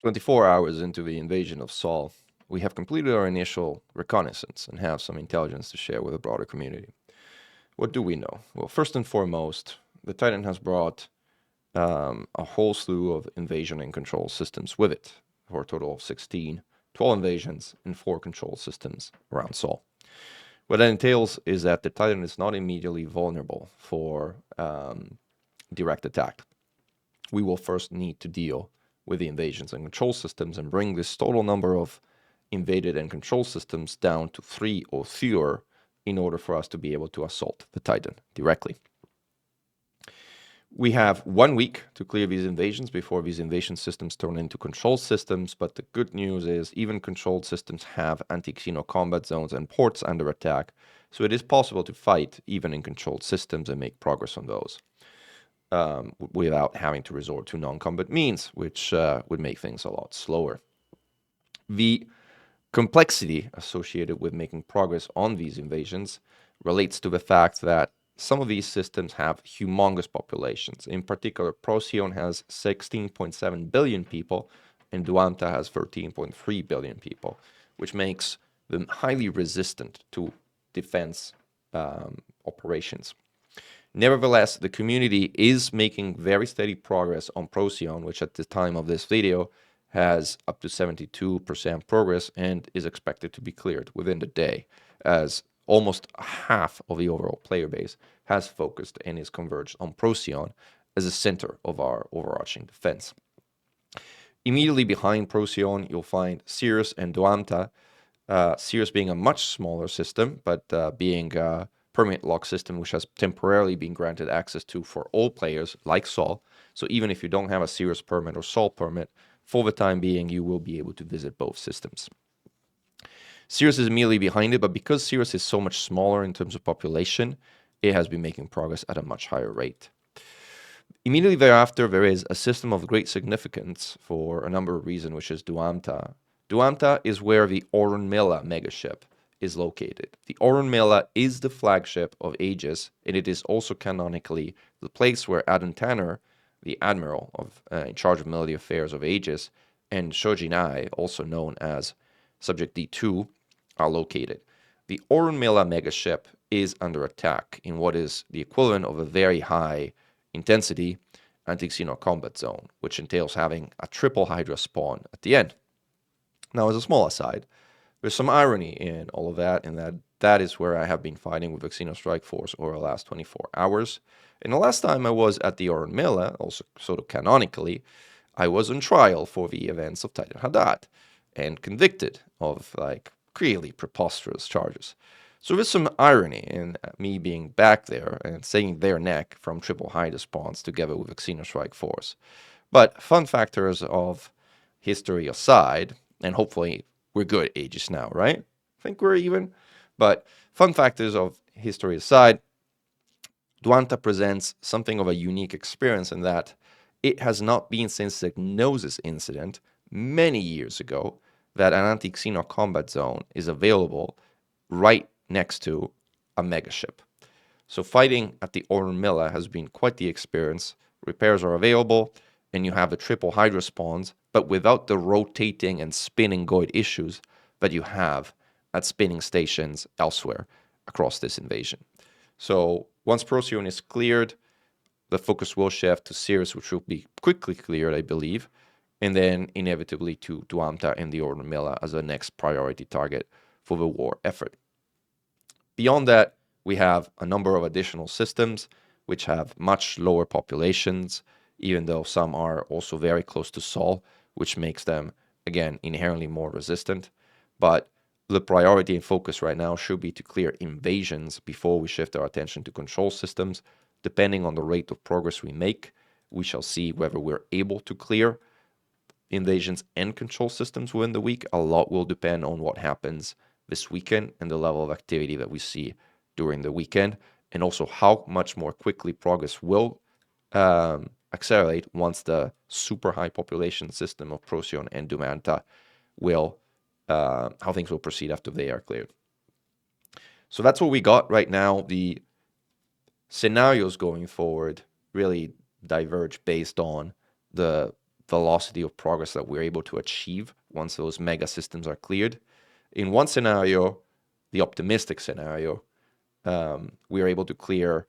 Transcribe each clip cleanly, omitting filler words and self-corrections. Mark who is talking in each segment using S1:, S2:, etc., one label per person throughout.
S1: 24 hours into the invasion of Sol, we have completed our initial reconnaissance and have some intelligence to share with the broader community. What do we know? Well, first and foremost, the Titan has brought a whole slew of invasion and control systems with it, for a total of 16, 12 invasions and 4 control systems around Sol. What that entails is that the Titan is not immediately vulnerable for direct attack. We will first need to deal with the invasions and control systems and bring this total number of invaded and control systems down to 3 or fewer in order for us to be able to assault the Titan directly. We have 1 week to clear these invasions before these invasion systems turn into control systems, but the good news is even controlled systems have anti-Xeno combat zones and ports under attack, so it is possible to fight even in controlled systems and make progress on those without having to resort to non-combat means, which would make things a lot slower. The complexity associated with making progress on these invasions relates to the fact that some of these systems have humongous populations. In particular, Procyon has 16.7 billion people, and Duamta has 13.3 billion people, which makes them highly resistant to defense operations. Nevertheless, the community is making very steady progress on Procyon, which at the time of this video has up to 72% progress and is expected to be cleared within the day, as almost half of the overall player base has focused and is converged on Procyon as a center of our overarching defense. Immediately behind Procyon, you'll find Sirius and Duamta, Sirius being a much smaller system, but being a permit lock system which has temporarily been granted access to for all players like Sol. So even if you don't have a Sirius permit or Sol permit, for the time being, you will be able to visit both systems. Sirius is immediately behind it, but because Sirius is so much smaller in terms of population, it has been making progress at a much higher rate. Immediately thereafter, there is a system of great significance for a number of reasons, which is Duamta. Duamta is where the Orunmila megaship is located. The Orunmila is the flagship of Aegis, and it is also canonically the place where Adon Tanner, the admiral in charge of military affairs of Aegis, and Shojinai, also known as Subject D2, are located. The Orunmila megaship is under attack in what is the equivalent of a very high intensity anti-Xeno combat zone, which entails having a triple Hydra spawn at the end. Now, as a small aside, there's some irony in all of that, and that is where I have been fighting with the Xeno Strike Force over the last 24 hours. And the last time I was at the Orunmila, also sort of canonically, I was on trial for the events of Titan Hadad and convicted of clearly preposterous charges. So there's some irony in me being back there and saving their neck from triple Hydra spawns together with the Xeno Strike Force. But fun factors of history aside, and hopefully we're good at Aegis now, right? I think we're even. But fun factors of history aside, Duamta presents something of a unique experience in that it has not been since the Gnosis incident many years ago that an anti-Xeno combat zone is available right next to a megaship. So fighting at the Orunmila has been quite the experience. Repairs are available, and you have the triple Hydra spawns, but without the rotating and spinning Goid issues that you have at spinning stations elsewhere across this invasion. So once Procyon is cleared, the focus will shift to Sirius, which will be quickly cleared, I believe, and then inevitably to Duamta and the Orunmila as the next priority target for the war effort. Beyond that, we have a number of additional systems which have much lower populations, even though some are also very close to Sol, which makes them, again, inherently more resistant. But the priority and focus right now should be to clear invasions before we shift our attention to control systems. Depending on the rate of progress we make, we shall see whether we're able to clear invasions and control systems within the week. A lot will depend on what happens this weekend and the level of activity that we see during the weekend, and also how much more quickly progress will accelerate once the super high population system of Procyon and Duamta will, how things will proceed after they are cleared. So that's what we got right now. The scenarios going forward really diverge based on the velocity of progress that we're able to achieve once those mega systems are cleared. In one scenario, the optimistic scenario, we are able to clear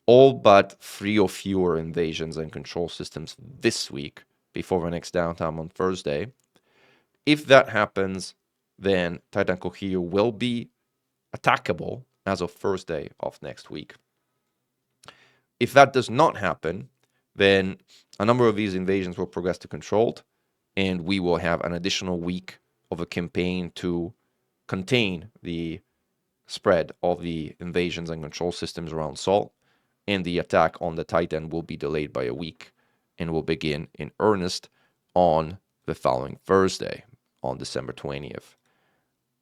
S1: all but 3 or fewer invasions and control systems this week before the next downtime on Thursday. If that happens, then Titan Coheer will be attackable as of Thursday of next week. If that does not happen, then a number of these invasions will progress to controlled, and we will have an additional week of a campaign to contain the spread of the invasions and control systems around Sol, and the attack on the Titan will be delayed by a week and will begin in earnest on the following Thursday, on December 20th.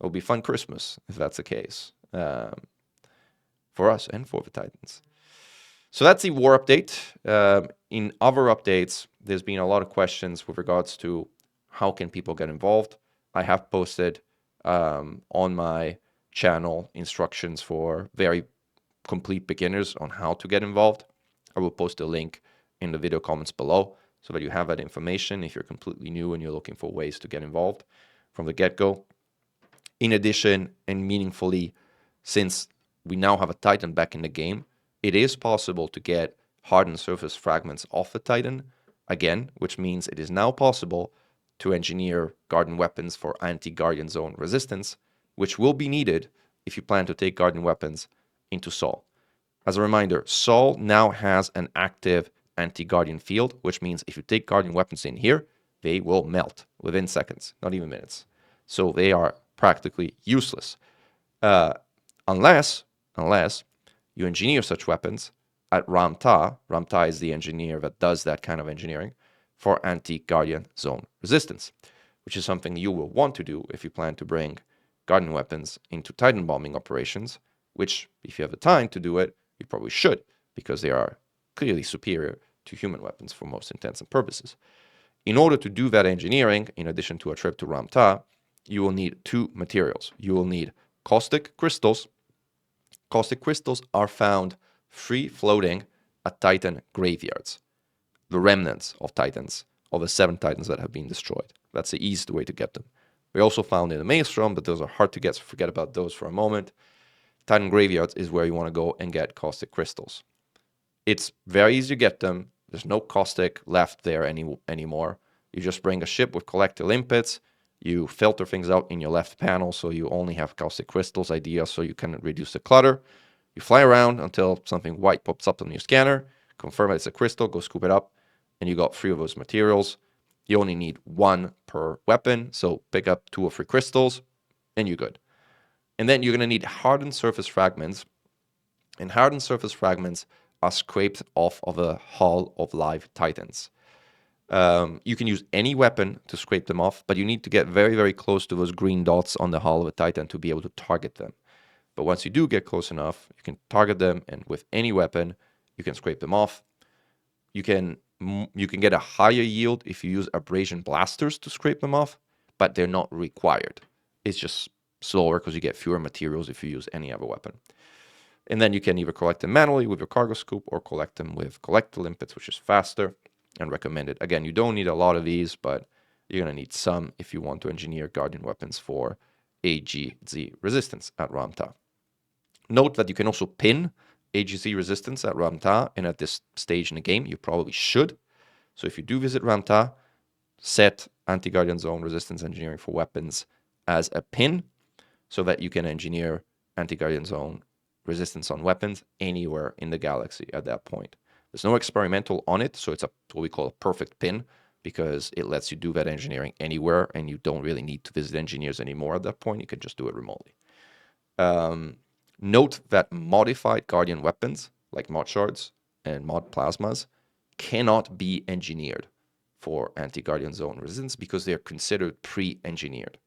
S1: It'll be fun Christmas if that's the case, for us and for the Titans. So that's the war update. In other updates, there's been a lot of questions with regards to how can people get involved. I have posted on my channel instructions for very complete beginners on how to get involved. I will post a link in the video comments below so that you have that information if you're completely new and you're looking for ways to get involved from the get-go. In addition, and meaningfully, since we now have a Titan back in the game, it is possible to get hardened surface fragments off the Titan again, which means it is now possible to engineer Guardian weapons for anti-Guardian Zone resistance, which will be needed if you plan to take Guardian weapons into Sol. As a reminder, Sol now has an active anti-Guardian field, which means if you take Guardian weapons in here, they will melt within seconds, not even minutes. So they are practically useless. Unless you engineer such weapons at Ramta. Ramta is the engineer that does that kind of engineering for anti-Guardian Zone resistance, which is something you will want to do if you plan to bring Guardian weapons into Titan bombing operations, which, if you have the time to do it, you probably should, because they are clearly superior to human weapons for most intents and purposes. In order to do that engineering, in addition to a trip to Ramta, you will need 2 materials. You will need caustic crystals. Caustic crystals are found free floating at Titan graveyards, the remnants of Titans, of the 7 Titans that have been destroyed. That's the easiest way to get them. They're also found in the Maelstrom, but those are hard to get, so forget about those for a moment. Titan graveyards is where you want to go and get caustic crystals. It's very easy to get them. There's no caustic left there anymore. You just bring a ship with collector limpets. You filter things out in your left panel so you only have caustic crystals, idea so you can reduce the clutter. You fly around until something white pops up on your scanner, confirm that it's a crystal, go scoop it up, and you got 3 of those materials. You only need 1 per weapon, so pick up 2 or 3 crystals, and you're good. And then you're going to need hardened surface fragments, and hardened surface fragments are scraped off of a hull of live Titans. You can use any weapon to scrape them off, but you need to get very, very close to those green dots on the hull of a Titan to be able to target them. But once you do get close enough, you can target them, and with any weapon, you can scrape them off. You can get a higher yield if you use abrasion blasters to scrape them off, but they're not required. It's just slower because you get fewer materials if you use any other weapon. And then you can either collect them manually with your cargo scoop or collect them with collector limpets, which is faster and recommended. Again, you don't need a lot of these, but you're going to need some if you want to engineer Guardian weapons for AGZ resistance at Ramta. Note that you can also pin AGZ resistance at Ramta, and at this stage in the game, you probably should. So if you do visit Ramta, set anti-Guardian Zone resistance engineering for weapons as a pin so that you can engineer anti-Guardian Zone resistance on weapons anywhere in the galaxy at that point. There's no experimental on it, so it's what we call a perfect pin, because it lets you do that engineering anywhere, and you don't really need to visit engineers anymore at that point. You can just do it remotely. Note that modified Guardian weapons, like mod shards and mod plasmas, cannot be engineered for anti-Guardian Zone resistance because they are considered pre-engineered.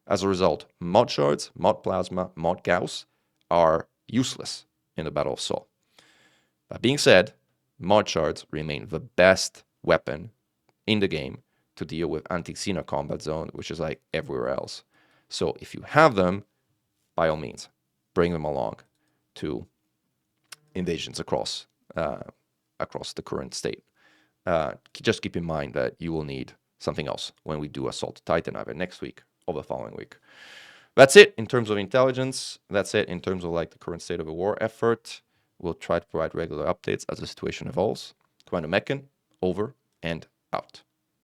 S1: As a result, mod shards, mod plasma, mod Gauss are useless in the Battle of Sol. That being said, mod shards remain the best weapon in the game to deal with anti-Xena combat zone, which is like everywhere else. So if you have them, by all means, bring them along to invasions across the current state. just keep in mind that you will need something else when we do Assault Titan either next week or the following week. That's it in terms of intelligence. That's it in terms of like the current state of the war effort. We'll try to provide regular updates as the situation evolves. Commander Mechan, over and out.